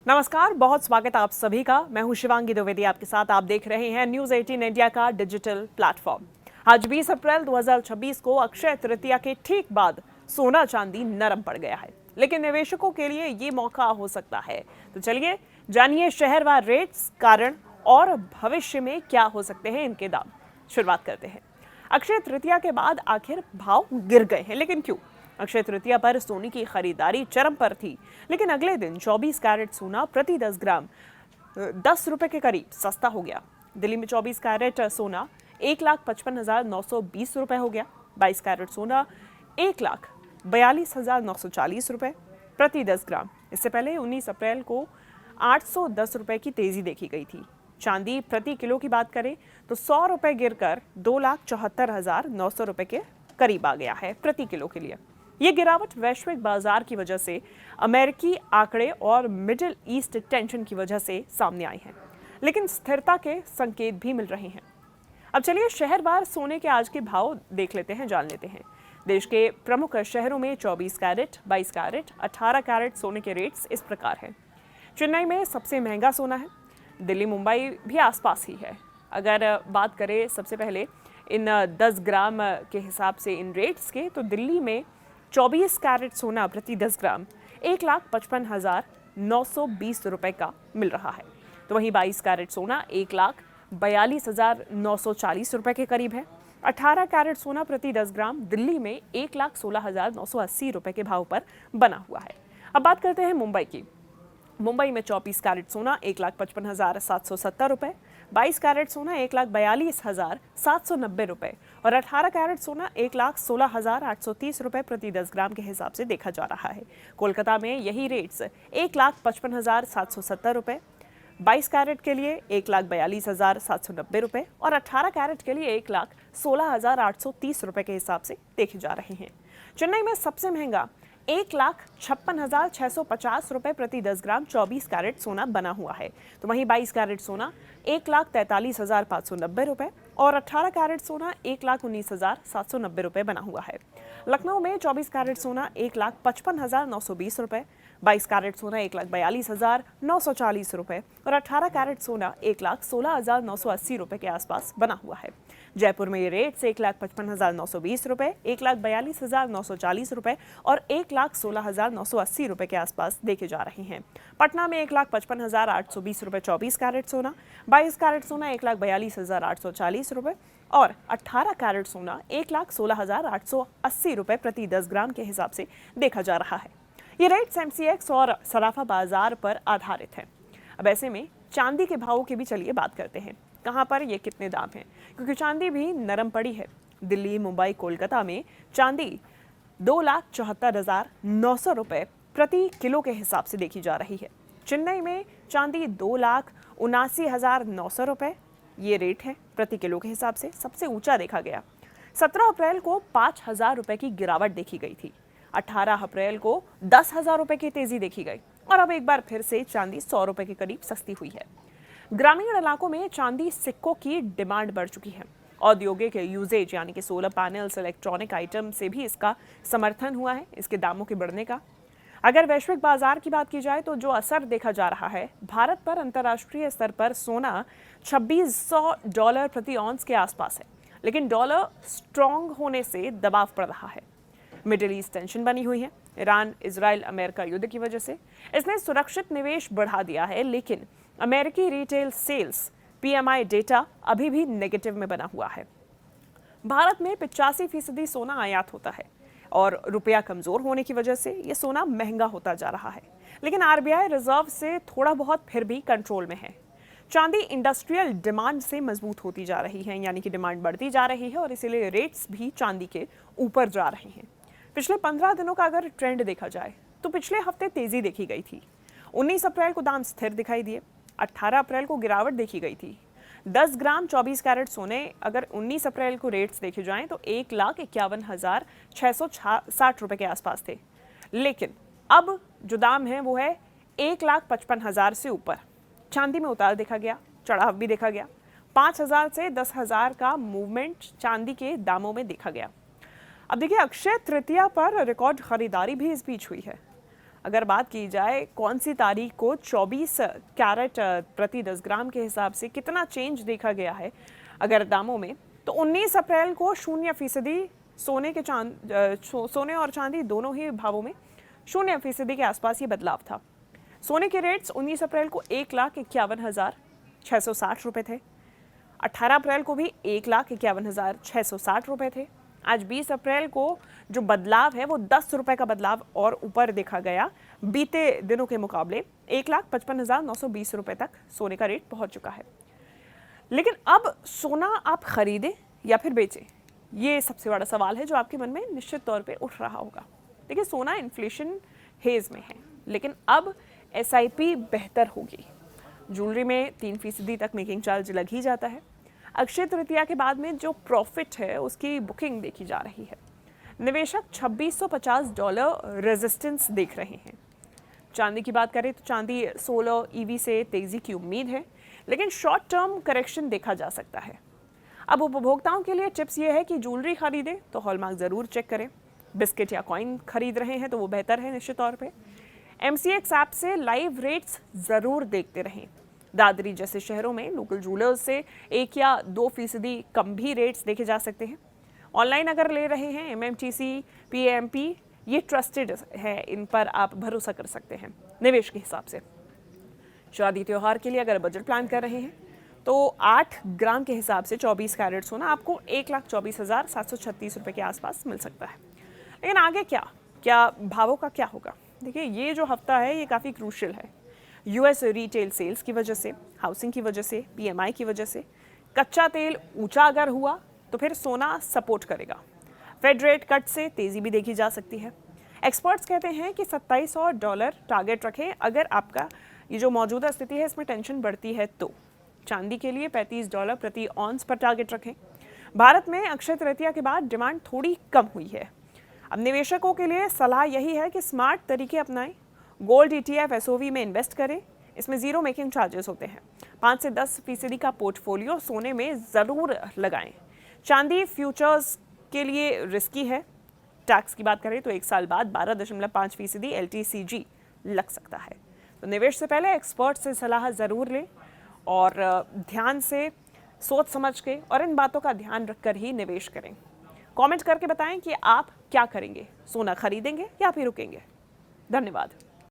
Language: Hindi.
नमस्कार, बहुत स्वागत आप सभी का। मैं हूं शिवांगी द्विवेदी, आपके साथ। आप देख रहे हैं न्यूज़ 18 इंडिया का डिजिटल प्लेटफॉर्म। आज 20 अप्रैल 2026 को अक्षय तृतीया के ठीक बाद सोना चांदी नरम पड़ गया है, लेकिन निवेशकों के लिए ये मौका हो सकता है। तो चलिए जानिए शहरवार रेट्स, कारण और भविष्य में क्या हो सकते हैं इनके दाम। शुरुआत करते हैं। अक्षय तृतीया के बाद आखिर भाव गिर गए हैं, लेकिन क्यों? अक्षय तृतीया पर सोने की खरीदारी चरम पर थी, लेकिन अगले दिन 24 कैरेट सोना प्रति 10 ग्राम 10 रुपए के करीब सस्ता हो गया। दिल्ली में 24 कैरेट सोना 1,55,920 रुपए हो गया। 22 कैरेट सोना 1,42,940 रुपए प्रति 10 ग्राम। इससे पहले 19 अप्रैल को 810 रुपए की तेजी देखी गई थी। चांदी प्रति किलो की बात करें तो 100 रुपए गिरकर 2,74,900 रुपए के करीब आ गया है प्रति किलो के लिए। ये गिरावट वैश्विक बाजार की वजह से, अमेरिकी आंकड़े और मिडिल ईस्ट टेंशन की वजह से सामने आई है, लेकिन स्थिरता के संकेत भी मिल रहे हैं। अब चलिए शहरवार सोने के आज के भाव देख लेते हैं, जान लेते हैं। देश के प्रमुख शहरों में 24 कैरेट, 22 कैरेट, 18 कैरेट सोने के रेट्स इस प्रकार हैं। चेन्नई में सबसे महंगा सोना है। दिल्ली, मुंबई भी आसपास ही है। अगर बात करें सबसे पहले इन 10 ग्राम के हिसाब से इन रेट्स के, तो दिल्ली में 24 कैरेट सोना प्रति 10 ग्राम 1,55,920 रुपए का मिल रहा है। तो वहीं 22 कैरेट सोना 1,42,940 रुपए के करीब है। 18 कैरेट सोना प्रति 10 ग्राम दिल्ली में 1,16,980 रुपए के भाव पर बना हुआ है। अब बात करते हैं मुंबई की। मुंबई में 24 कैरेट सोना 1,55,770 रुपए, 22 कैरेट सोना 1,42,790 रुपए और 18 कैरेट सोना 1,16,830 रुपए प्रति 10 ग्राम के हिसाब से देखा जा रहा है। कोलकाता में यही रेट्स 1,55,770 रुपए, 22 कैरेट के लिए 1,42,790 रुपए और 18 कैरेट के लिए 1,16,830 रुपए के हिसाब से देखे जा रहे हैं। चेन्नई में सबसे महंगा 1,56,650 रुपए प्रति 10 ग्राम 24 कैरेट सोना बना हुआ है। तो वहीं 22 कैरेट सोना 1,43,590 रुपए और 18 कैरेट सोना 1,19,790 रुपए बना हुआ है। लखनऊ में 24 कैरेट सोना 1,55,920 रुपए, 22 कैरेट सोना 1,42,940 रुपए और 18 कैरेट सोना 1,16,980 रुपए के आसपास बना हुआ है। जयपुर में ये रेट्स 1,55,920 रुपए, 1,42,940 रुपए और 1,16,980 रुपए के आसपास देखे जा रहे हैं। पटना में 1,55,820 रुपए 24 कैरेट सोना, 22 कैरेट सोना 1,42,840 रुपए और 18 कैरेट सोना 1,16,880 रुपए प्रति 10 ग्राम के हिसाब से देखा जा रहा है। ये रेट्स MCX और सराफा बाजार पर आधारित है। अब ऐसे में चांदी के भावों की भी चलिए बात करते हैं। कहाँ पर ये कितने दाम हैं, क्योंकि चांदी भी नरम पड़ी है। दिल्ली, मुंबई, कोलकाता में चांदी 2,74,900 रुपए प्रति किलो के हिसाब से देखी जा रही है। चेन्नई में चांदी 2,79,900 रुपए ये रेट है प्रति किलो के हिसाब से, सबसे ऊंचा देखा गया। 17 अप्रैल को 5,000 रुपए की गिरावट देखी गई थी। 18 अप्रैल को 10,000 रुपए की तेजी देखी गई और अब एक बार फिर से चांदी 100 रुपए के करीब सस्ती हुई है। ग्रामीण इलाकों में चांदी सिक्कों की डिमांड बढ़ चुकी है। औद्योगिक यूजेज यानी कि सोलर पैनल्स, इलेक्ट्रॉनिक आइटम से भी इसका समर्थन हुआ है, इसके दामों के बढ़ने का। अगर वैश्विक बाजार की बात की जाए तो जो असर देखा जा रहा है, भारत पर अंतर्राष्ट्रीय स्तर पर सोना $2,600 प्रति ऑन्स के आसपास है, लेकिन डॉलर स्ट्रॉन्ग होने से दबाव पड़ रहा है। मिडिल ईस्ट टेंशन बनी हुई है। ईरान, इजराइल, अमेरिका युद्ध की वजह से इसने सुरक्षित निवेश बढ़ा दिया है, लेकिन अमेरिकी रिटेल सेल्स PMI डेटा अभी भी नेगेटिव में बना हुआ है। भारत में 85% सोना आयात होता है और रुपया कमजोर होने की वजह से ये सोना महंगा होता जा रहा है, लेकिन RBI रिजर्व से थोड़ा बहुत फिर भी कंट्रोल में है। चांदी इंडस्ट्रियल डिमांड से मजबूत होती जा रही है, यानी कि डिमांड बढ़ती जा रही है और इसीलिए रेट्स भी चांदी के ऊपर जा रहे हैं। पिछले 15 दिनों का अगर ट्रेंड देखा जाए तो पिछले हफ्ते तेजी देखी गई थी। 19 अप्रैल को दाम स्थिर दिखाई दिए। 18 अप्रैल को गिरावट देखी गई थी। 10 ग्राम 24 कैरेट सोने अगर 19 अप्रैल को रेट्स देखे जाएं तो 1,51,660 रुपए के आसपास थे, लेकिन अब जो दाम है वो है 1,55,000 से ऊपर। चांदी में उतार देखा गया, चढ़ाव भी देखा गया। 5,000 से 10,000 का मूवमेंट चांदी के दामों में देखा गया। अब देखिए, अक्षय तृतीया पर रिकॉर्ड खरीदारी भी इस बीच हुई है। अगर बात की जाए कौन सी तारीख को 24 कैरेट प्रति 10 ग्राम के हिसाब से कितना चेंज देखा गया है अगर दामों में, तो 19 अप्रैल को 0% सोने और चांदी दोनों ही भावों में 0% के आसपास ये बदलाव था। सोने के रेट्स 19 अप्रैल को 1,51,660 रुपये थे। 18 अप्रैल को भी 1,51,660 रुपये थे। आज 20 अप्रैल को जो बदलाव है वो 10 रुपये का बदलाव और ऊपर देखा गया। बीते दिनों के मुकाबले 1,55,920 रुपये तक सोने का रेट पहुंच चुका है। लेकिन अब सोना आप खरीदें या फिर बेचें, ये सबसे बड़ा सवाल है जो आपके मन में निश्चित तौर पे उठ रहा होगा। देखिए, सोना इन्फ्लेशन हेज में है, लेकिन अब SIP बेहतर होगी। ज्वेलरी में 3% तक मेकिंग चार्ज लग ही जाता है। अक्षय तृतीया के बाद में जो प्रॉफिट है उसकी बुकिंग देखी जा रही है। निवेशक $2650 रेजिस्टेंस देख रहे हैं। चांदी की बात करें तो चांदी 16 EV से तेजी की उम्मीद है, लेकिन शॉर्ट टर्म करेक्शन देखा जा सकता है। अब उपभोक्ताओं के लिए टिप्स ये है कि ज्वेलरी खरीदें तो हॉलमार्क ज़रूर चेक करें। बिस्किट या कॉइन खरीद रहे हैं तो वो बेहतर है निश्चित तौर पे। MCX ऐप से लाइव रेट्स ज़रूर देखते रहें। दादरी जैसे शहरों में लोकल ज्वेलर्स से 1 या 2% कम भी रेट्स देखे जा सकते हैं। ऑनलाइन अगर ले रहे हैं MMTC, PAMP, ये ट्रस्टेड है, इन पर आप भरोसा कर सकते हैं निवेश के हिसाब से। शादी त्योहार के लिए अगर बजट प्लान कर रहे हैं तो 8 ग्राम के हिसाब से 24 कैरेट सोना आपको 1,24,736 रुपये के आसपास मिल सकता है। लेकिन आगे क्या भावों का क्या होगा? देखिए, ये जो हफ्ता है ये काफ़ी क्रूशियल है। US रिटेल सेल्स की वजह से, हाउसिंग की वजह से, PMI की वजह से, कच्चा तेल ऊंचा अगर हुआ तो फिर सोना सपोर्ट करेगा। फेड रेट कट से तेजी भी देखी जा सकती है। एक्सपर्ट्स कहते हैं कि $2700 टारगेट रखें अगर आपका ये जो मौजूदा स्थिति है इसमें टेंशन बढ़ती है तो। चांदी के लिए $35 प्रति ऑन्स पर टारगेट रखें। भारत में अक्षय तृतीया के बाद डिमांड थोड़ी कम हुई है। अब निवेशकों के लिए सलाह यही है कि स्मार्ट तरीके अपनाएं। गोल्ड ETF SOV में इन्वेस्ट करें, इसमें ज़ीरो मेकिंग चार्जेस होते हैं। 5 से 10% का पोर्टफोलियो सोने में ज़रूर लगाएं। चांदी फ्यूचर्स के लिए रिस्की है। टैक्स की बात करें तो 1 साल बाद 12.5% LTCG लग सकता है। तो निवेश से पहले एक्सपर्ट से सलाह ज़रूर लें और ध्यान से सोच समझ के और इन बातों का ध्यान रखकर ही निवेश करें। कमेंट करके बताएं कि आप क्या करेंगे, सोना खरीदेंगे या फिर रुकेंगे। धन्यवाद।